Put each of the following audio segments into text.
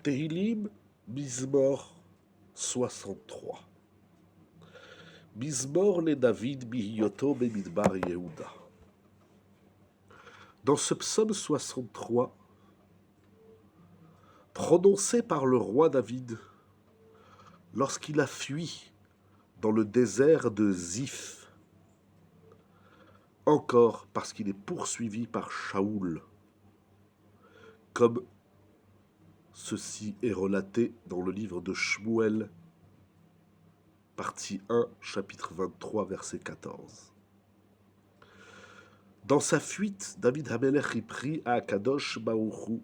Tehilim, Mizmor 63. Mizmor le David Bihiyoto Bemidbar Yehuda. Dans ce psaume 63, prononcé par le roi David lorsqu'il a fui dans le désert de Ziph, encore parce qu'il est poursuivi par Shaoul, comme ceci est relaté dans le livre de Shmuel, partie 1, chapitre 23, verset 14. Dans sa fuite, David Hamelech y prie à Kadosh Baruch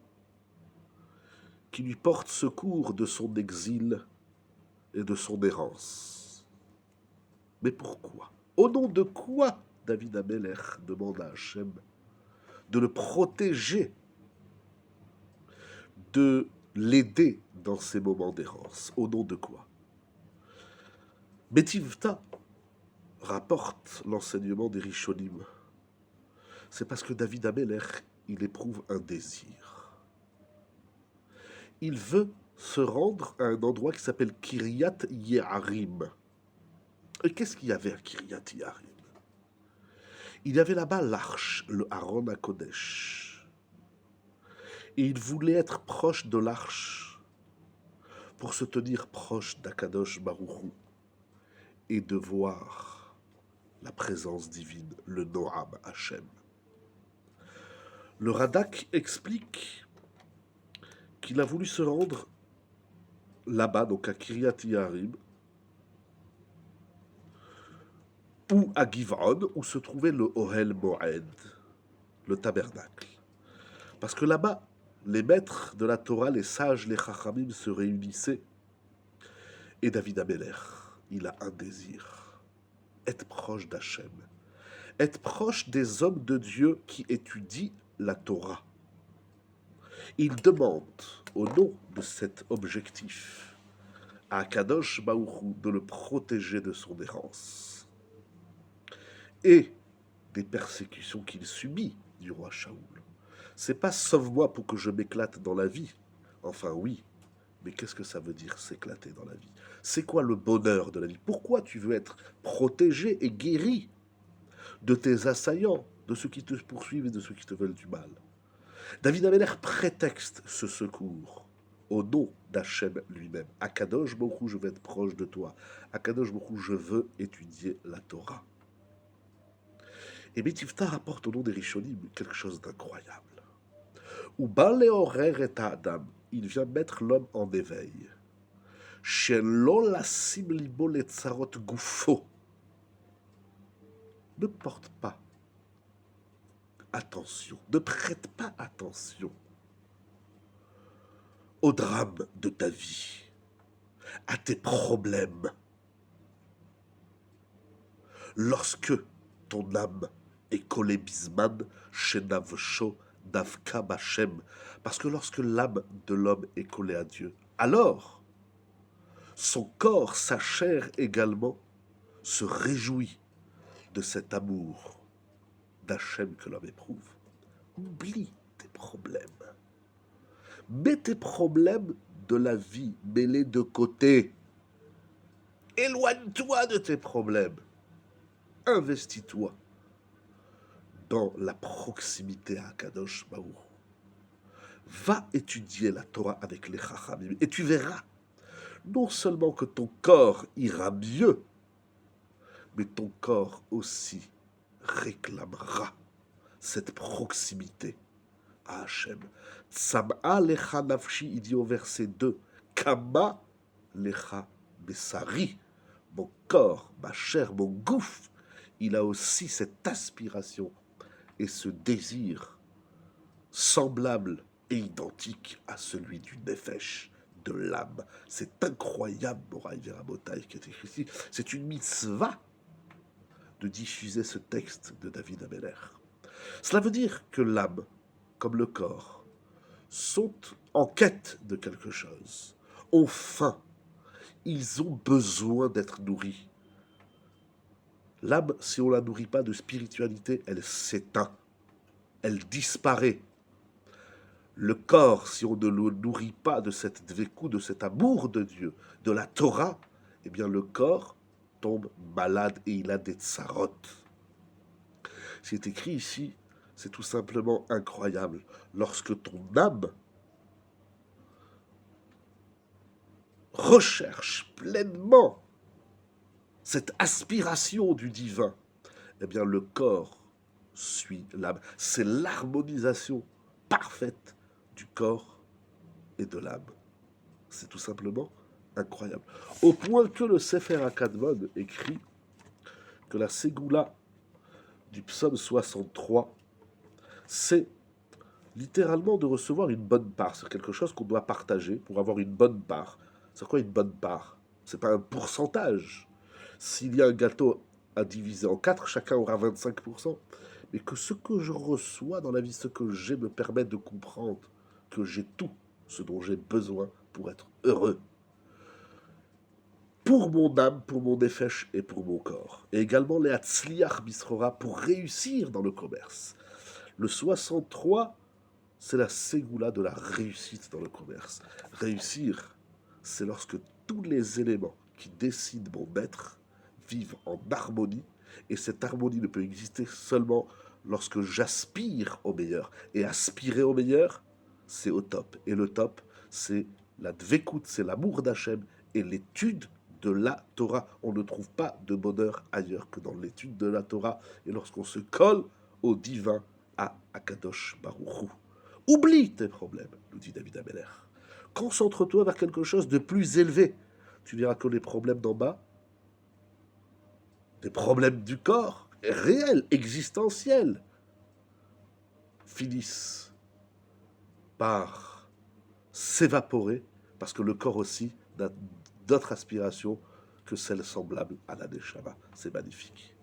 qui lui porte secours de son exil et de son errance. Mais pourquoi? Au nom de quoi David Hamelech demande à Hachem de le protéger, de l'aider dans ses moments d'errance? Au nom de quoi? Betivta rapporte l'enseignement des Rishonim. C'est parce que David Hamelech, il éprouve un désir. Il veut se rendre à un endroit qui s'appelle Kiryat Yearim. Et qu'est-ce qu'il y avait à Kiryat Yearim? Il y avait là-bas l'arche, le Haron HaKodesh. Et il voulait être proche de l'arche pour se tenir proche d'Akadosh Baruch et de voir la présence divine, le Noam Hashem. Le Radak explique qu'il a voulu se rendre là-bas, donc à Kiryat Yearim, ou à Giv'on, où se trouvait le Ohel Moed, le tabernacle. Parce que là-bas, les maîtres de la Torah, les sages, les Chachamim se réunissaient. Et David Hamelech, il a un désir, être proche d'Hachem, être proche des hommes de Dieu qui étudient la Torah. Il demande, au nom de cet objectif, à Kadosh Baruch de le protéger de son errance et des persécutions qu'il subit du roi Shaoul. C'est pas sauve-moi pour que je m'éclate dans la vie. Enfin oui, mais qu'est-ce que ça veut dire s'éclater dans la vie? C'est quoi le bonheur de la vie? Pourquoi tu veux être protégé et guéri de tes assaillants, de ceux qui te poursuivent et de ceux qui te veulent du mal? David Hamelech prétexte ce secours au nom d'Hachem lui-même. Akadosh Baruch je veux être proche de toi. Akadosh Baruch je veux étudier la Torah. Et Betivta rapporte au nom des Rishonim quelque chose d'incroyable. Ou Baleorer et Adam, il vient mettre l'homme en éveil. Shelo lasim libo letzarot gufo. Ne porte pas attention, ne prête pas attention au drame de ta vie, à tes problèmes. Lorsque ton âme est collée bisman chez Navsho Davka Bachem, parce que lorsque l'âme de l'homme est collée à Dieu, alors son corps, sa chair également, se réjouit de cet amour d'Hachem que l'homme éprouve. Oublie tes problèmes. Mets tes problèmes de la vie, mets-les de côté. Éloigne-toi de tes problèmes. Investis-toi dans la proximité à Kadosh Baruch. Va étudier la Torah avec les Chachamim et tu verras non seulement que ton corps ira mieux, mais ton corps aussi réclamera cette proximité à Hachem. Tzam'a lecha nafshi, il dit au verset 2, Kama lecha besari, mon corps, ma chair, mon gouffre, il a aussi cette aspiration et ce désir semblable et identique à celui du nefesh, de l'âme. C'est incroyable, Moraï Verabotaï, qui est écrit ici. C'est une mitzvah de diffuser ce texte de David Hamelech. Cela veut dire que l'âme, comme le corps, sont en quête de quelque chose, ont faim, ils ont besoin d'être nourris. L'âme, si on ne la nourrit pas de spiritualité, elle s'éteint, elle disparaît. Le corps, si on ne le nourrit pas de cette dveku, de cet amour de Dieu, de la Torah, eh bien le corps tombe malade et il a des tsarot. Ce qui est écrit ici, c'est tout simplement incroyable. Lorsque ton âme recherche pleinement cette aspiration du divin, eh bien le corps suit l'âme. C'est l'harmonisation parfaite du corps et de l'âme. C'est tout simplement incroyable. Au point que le Sefer HaKadmon écrit que la Ségoula du psaume 63, c'est littéralement de recevoir une bonne part. C'est quelque chose qu'on doit partager pour avoir une bonne part. C'est quoi une bonne part? C'est pas un pourcentage. S'il y a un gâteau à diviser en 4, chacun aura 25%. Mais que ce que je reçois dans la vie, ce que j'ai, me permet de comprendre que j'ai tout ce dont j'ai besoin pour être heureux. Pour mon âme, pour mon nefesh et pour mon corps. Et également les Hatzliach Bisrora pour réussir dans le commerce. Le 63, c'est la ségoula de la réussite dans le commerce. Réussir, c'est lorsque tous les éléments qui décident mon être vivent en harmonie, et cette harmonie ne peut exister seulement lorsque j'aspire au meilleur. Et aspirer au meilleur, c'est au top. Et le top, c'est la dvekout, c'est l'amour d'Hachem et l'étude de la Torah. On ne trouve pas de bonheur ailleurs que dans l'étude de la Torah. Et lorsqu'on se colle au divin, à Akadosh Baruch Hu. Oublie tes problèmes, nous dit David Ameller. Concentre-toi vers quelque chose de plus élevé. Tu verras que les problèmes d'en bas, les problèmes du corps, réels, existentiels, finissent par s'évaporer parce que le corps aussi n'a d'autres aspirations que celles semblables à la Neshama. C'est magnifique.